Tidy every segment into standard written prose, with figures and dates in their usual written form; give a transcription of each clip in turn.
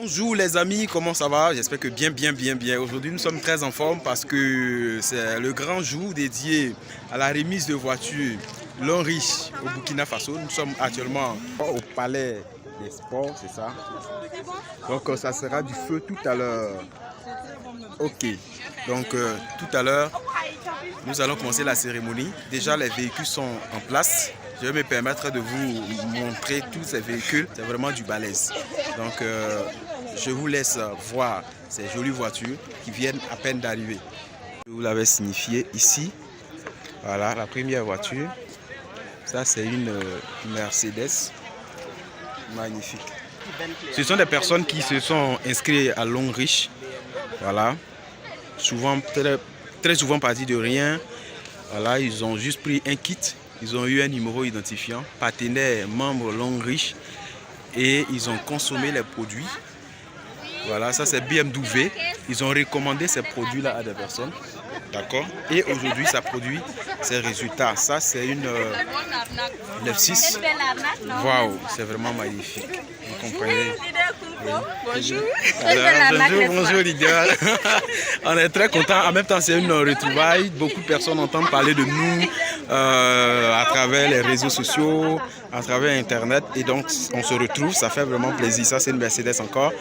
Bonjour les amis, comment ça va? J'espère que bien. Aujourd'hui nous sommes très en forme parce que c'est le grand jour dédié à la remise de voitures Long Riche au Burkina Faso. Nous sommes actuellement au palais des sports, c'est ça? Donc ça sera du feu tout à l'heure. Ok, donc tout à l'heure nous allons commencer la cérémonie. Déjà les véhicules sont en place. Je vais me permettre de vous montrer tous ces véhicules. C'est vraiment du balèze. Donc je vous laisse voir ces jolies voitures qui viennent à peine d'arriver. Je vous l'avais signifié ici. Voilà la première voiture. Ça c'est une Mercedes. Magnifique. Ce sont des personnes qui se sont inscrites à Long Riche. Voilà. Souvent, très souvent partis de rien. Voilà, ils ont juste pris un kit. Ils ont eu un numéro identifiant, partenaire, membre Long Riche, et ils ont consommé les produits. Voilà, ça c'est BMW. Ils ont recommandé ces produits-là à des personnes. D'accord. Et aujourd'hui, ça produit ses résultats. Ça, c'est une 9-6. Waouh, c'est vraiment magnifique. Vous comprenez? Oui. Bonjour. Alors, bonjour leader. On est très contents. En même temps, c'est une retrouvaille. Beaucoup de personnes entendent parler de nous à travers les réseaux sociaux, à travers Internet. Et donc, on se retrouve. Ça fait vraiment plaisir. Ça, c'est une Mercedes encore.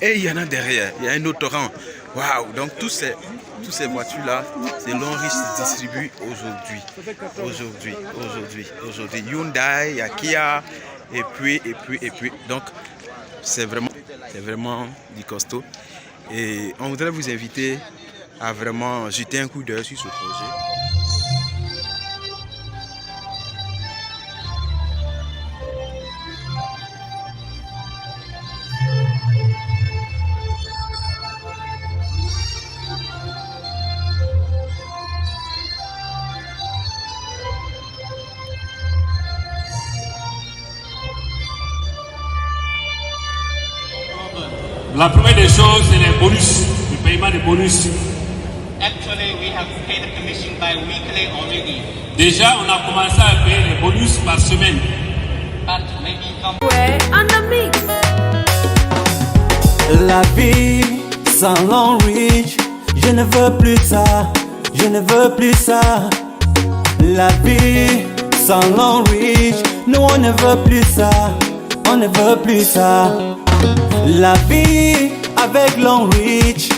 Et il y en a derrière. Il y a un autre rang. Waouh. Donc, toutes ces voitures-là, c'est Long Riche qui distribue aujourd'hui. Hyundai, il y a Kia, et puis. Donc, c'est vraiment du costaud. Et on voudrait vous inviter à vraiment jeter un coup d'œil sur ce projet. La première des choses, c'est les bonus, le paiement des bonus. Actually, we have paid the commission by weekly already. Déjà, on a commencé à payer les bonus par semaine. But maybe come. La vie sans Long Riche, je ne veux plus ça, je ne veux plus ça. La vie sans Long Riche, nous on ne veut plus ça, on ne veut plus ça. La vie avec Long Riche.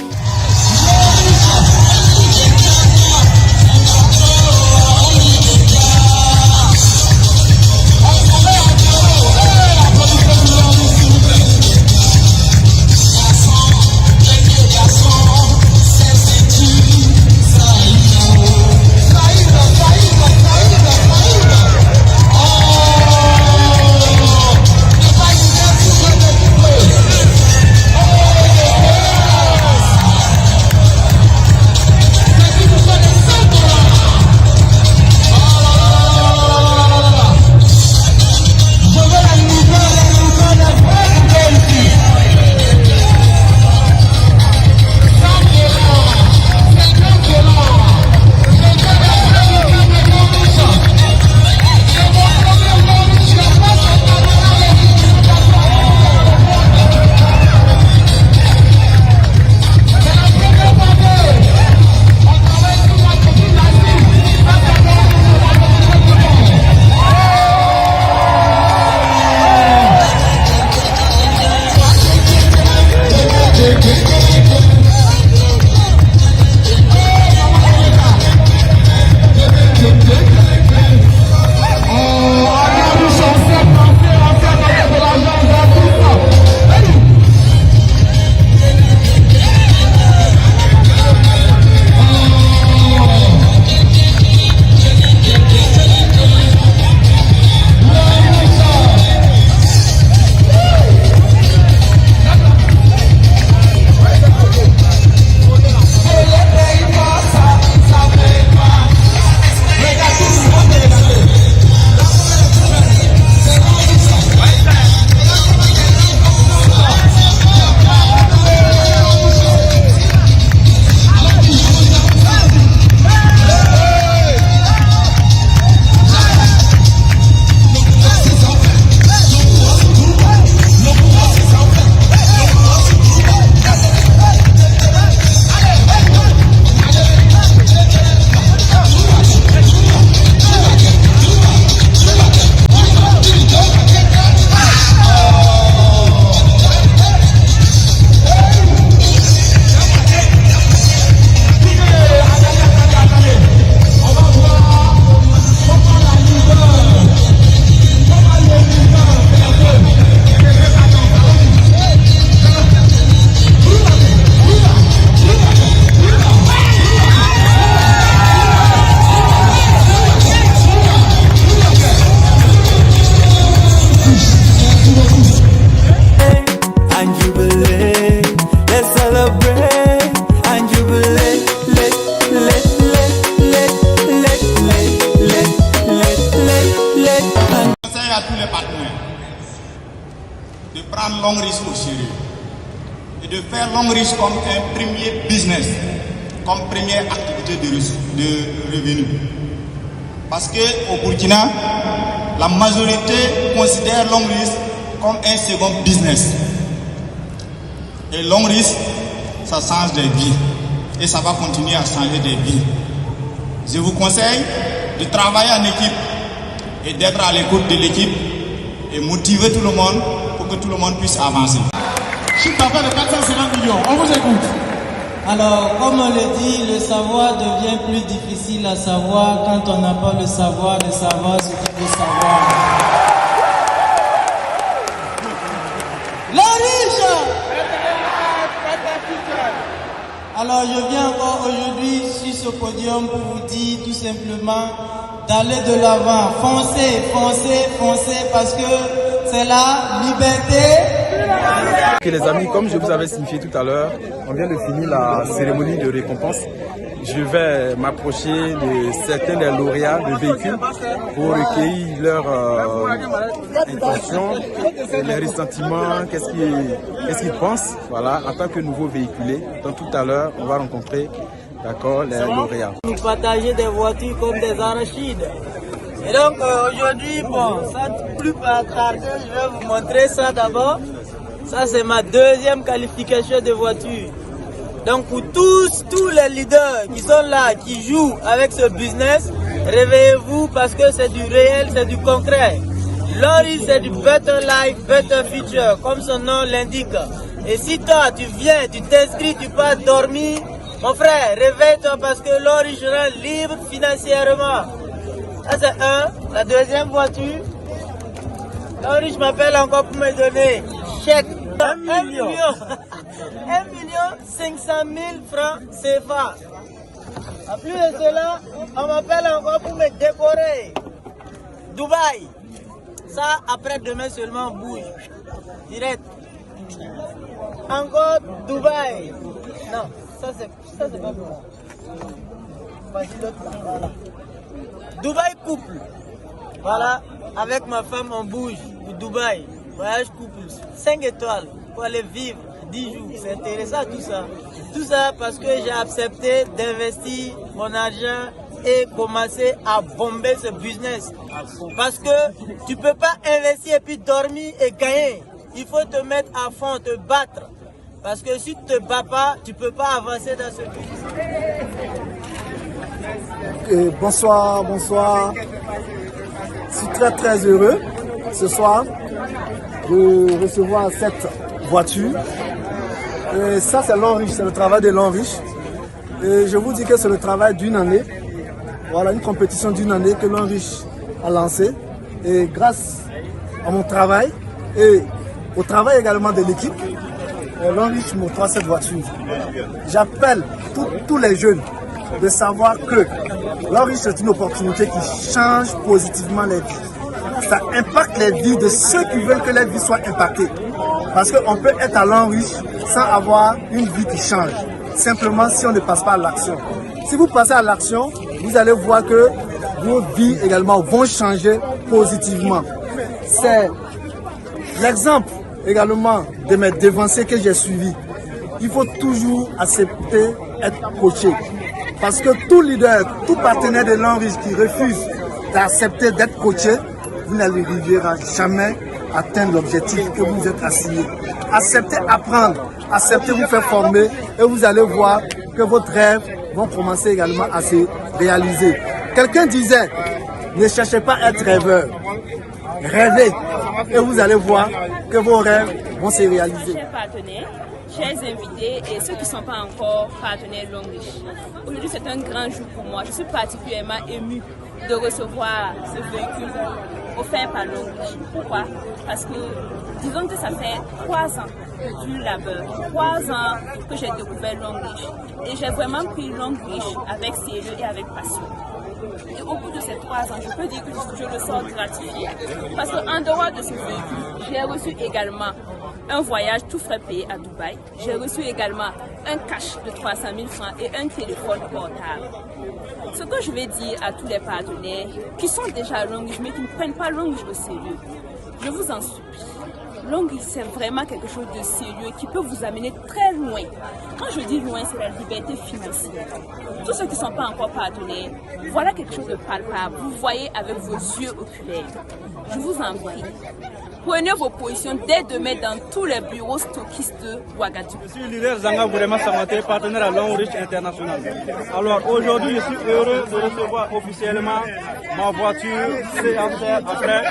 celebrate. Let's celebrate and jubilate. Let. Conseil à tous les partenaires de prendre Longreach au sérieux et de faire Longreach comme un premier business, comme première activité de revenus. Parce qu'au Burkina, la majorité considère Longreach comme un second business. Et Longreach, ça change des vies et ça va continuer à changer des vies. Je vous conseille de travailler en équipe et d'être à l'écoute de l'équipe et motiver tout le monde pour que tout le monde puisse avancer. Chiffre d'affaires de 450 millions, on vous écoute. Alors, comme on le dit, le savoir devient plus difficile à savoir quand on n'a pas le savoir de savoir ce qu'il faut savoir. Longreach! Alors, je viens encore aujourd'hui sur ce podium pour vous dire tout simplement d'aller de l'avant, foncez, parce que c'est la liberté. Ok les amis, comme je vous avais signifié tout à l'heure, on vient de finir la cérémonie de récompense. Je vais m'approcher de certains des lauréats de véhicules pour recueillir leurs intentions, les ressentiments, qu'est-ce qu'ils pensent, voilà, en tant que nouveau véhiculé. Donc tout à l'heure, on va rencontrer, d'accord, les lauréats. Nous partager des voitures comme des arachides. Et donc aujourd'hui, bon, sans plus tarder, je vais vous montrer ça d'abord. Ça c'est ma deuxième qualification de voiture. Donc pour tous les leaders qui sont là, qui jouent avec ce business, réveillez-vous parce que c'est du réel, c'est du concret. Longreach c'est du better life, better future, comme son nom l'indique. Et si toi tu viens, tu t'inscris, tu pars dormir, mon frère, réveille-toi parce que Longreach rend libre financièrement. Ça c'est un. La deuxième voiture, Longreach m'appelle encore pour me donner chèque 1 million 500 000 francs CFA. En plus de cela, on m'appelle encore pour me décorer. Dubaï. Ça, après demain seulement, on bouge. Direct. Encore Dubaï. Non, ça c'est pas bon. Voici l'autre là. Voilà. Dubaï couple. Voilà, avec ma femme on bouge pour Dubaï. Voyage couple. 5 étoiles pour aller vivre 10 jours. C'est intéressant tout ça. Tout ça parce que j'ai accepté d'investir mon argent et commencer à bomber ce business. Parce que tu peux pas investir et puis dormir et gagner. Il faut te mettre à fond, te battre. Parce que si tu ne te bats pas, tu ne peux pas avancer dans ce business. Bonsoir. Je suis très heureux ce soir de recevoir cette voiture. Et ça c'est Longreach, c'est le travail de Longreach. Et je vous dis que c'est le travail d'une année. Voilà, une compétition d'une année que Longreach a lancée. Et grâce à mon travail et au travail également de l'équipe, Longreach m'octroie cette voiture. J'appelle tous les jeunes de savoir que Longreach c'est une opportunité qui change positivement les vies. Ça impacte les vies de ceux qui veulent que les vies soient impactées. Parce qu'on peut être à Longreach sans avoir une vie qui change. Simplement si on ne passe pas à l'action. Si vous passez à l'action, vous allez voir que vos vies également vont changer positivement. C'est l'exemple également de mes devanciers que j'ai suivis. Il faut toujours accepter être coaché. Parce que tout leader, tout partenaire de Longreach qui refuse d'accepter d'être coaché, vous n'arriverez jamais à atteindre l'objectif que vous êtes assigné. Acceptez apprendre, acceptez vous faire former et vous allez voir que votre rêve vont commencer également à se réaliser. Quelqu'un disait, ne cherchez pas à être rêveur, rêvez et vous allez voir que vos rêves vont se réaliser. Chers partenaires, chers invités et ceux qui ne sont pas encore partenaires Longreach, aujourd'hui c'est un grand jour pour moi. Je suis particulièrement émue de recevoir ce véhicule offert par Longreach. Pourquoi? Parce que disons que ça fait 3 ans du labeur, 3 ans que j'ai découvert Longreach et j'ai vraiment pris Longreach avec sérieux et avec passion. Et au bout de ces 3 ans, je peux dire que je le sors gratifié. Parce qu'en dehors de ce véhicule, j'ai reçu également un voyage tout frais payé à Dubaï. J'ai reçu également un cash de 300 000 francs et un téléphone portable. Ce que je vais dire à tous les partenaires qui sont déjà à Long Reach mais qui ne prennent pas Long Reach au sérieux, je vous en supplie. Long Reach, c'est vraiment quelque chose de sérieux qui peut vous amener très loin. Quand je dis loin, c'est la liberté financière. Tous ceux qui ne sont pas encore partenaires, voilà quelque chose de palpable. Vous voyez avec vos yeux oculaires. Je vous en prie. Prenez vos positions dès demain dans tous les bureaux stockistes de Ouagadougou. Je suis le leader Zanga Bourema Samaté, partenaire à Long Reach International. Alors aujourd'hui, je suis heureux de recevoir officiellement ma voiture CHR après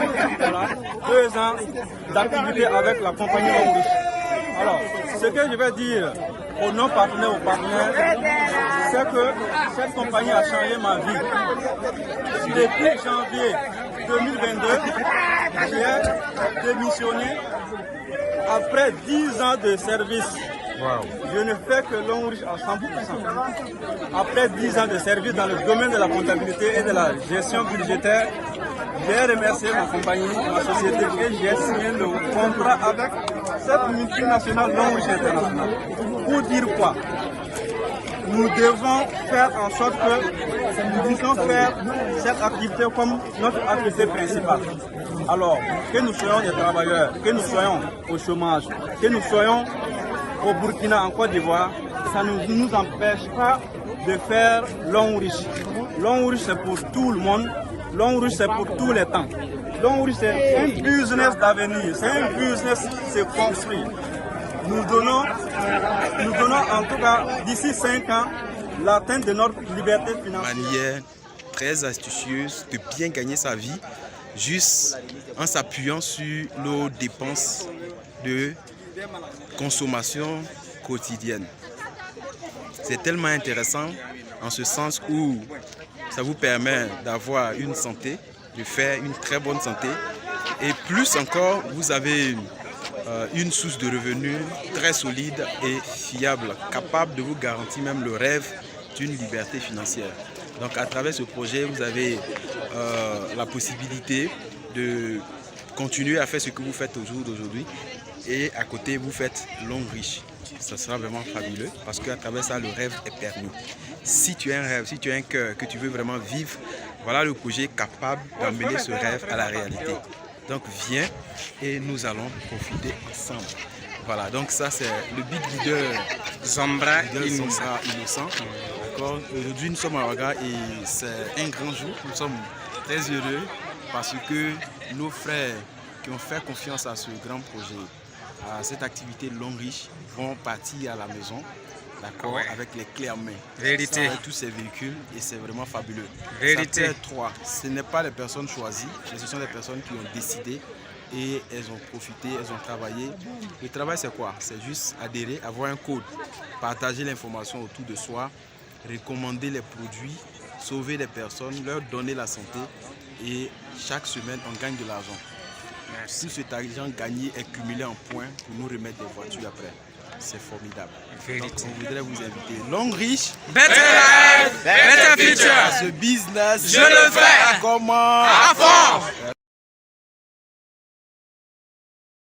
2 ans d'activité avec la compagnie Long Reach. Alors, ce que je vais dire aux non-partenaires, aux partenaires, c'est que cette compagnie a changé ma vie. Depuis janvier 2022, j'ai démissionné après 10 ans de service. Je ne fais que Long Reach à 100%. Après 10 ans de service dans le domaine de la comptabilité et de la gestion budgétaire, j'ai remercié ma compagnie, ma société et j'ai signé le contrat avec cette multinationale Long Reach International. Pour dire quoi? Nous devons faire en sorte que nous puissions faire cette activité comme notre activité principale. Alors, que nous soyons des travailleurs, que nous soyons au chômage, que nous soyons au Burkina, en Côte d'Ivoire, ça ne nous empêche pas de faire Long Reach. Long Reach, c'est pour tout le monde. Long Reach, c'est pour tous les temps. Long Reach, c'est un business d'avenir, c'est un business qui se construit. Nous donnons en tout cas d'ici 5 ans l'atteinte de notre liberté financière. Manière très astucieuse de bien gagner sa vie, juste en s'appuyant sur nos dépenses de consommation quotidienne. C'est tellement intéressant en ce sens où ça vous permet d'avoir une santé, de faire une très bonne santé et plus encore vous avez une source de revenus très solide et fiable, capable de vous garantir même le rêve d'une liberté financière. Donc à travers ce projet, vous avez la possibilité de continuer à faire ce que vous faites au jour d'aujourd'hui et à côté vous faites Long Reach. Ça sera vraiment fabuleux parce qu'à travers ça, le rêve est permis. Si tu as un rêve, si tu as un cœur que tu veux vraiment vivre, voilà le projet capable d'amener ce rêve à la réalité. Donc viens et nous allons profiter ensemble. Voilà, donc ça c'est le big leader Zambra Innocent. Aujourd'hui nous sommes à Ouaga et c'est un grand jour. Nous sommes très heureux parce que nos frères qui ont fait confiance à ce grand projet, à cette activité Long Reach, vont partir à la maison. D'accord, ouais. Avec les clés en main. Vérité. Avec tous ces véhicules et c'est vraiment fabuleux. Vérité. Ça fait 3. Ce n'est pas les personnes choisies, mais ce sont les personnes qui ont décidé et elles ont profité, elles ont travaillé. Le travail c'est quoi? C'est juste adhérer, avoir un code, partager l'information autour de soi, recommander les produits, sauver les personnes, leur donner la santé et chaque semaine on gagne de l'argent. Tout cet argent gagné est cumulé en points pour nous remettre des voitures après. C'est formidable. Donc on voudrait vous inviter. Long Reach, better life, better future. Ce business, je le fais. Comment? À fond.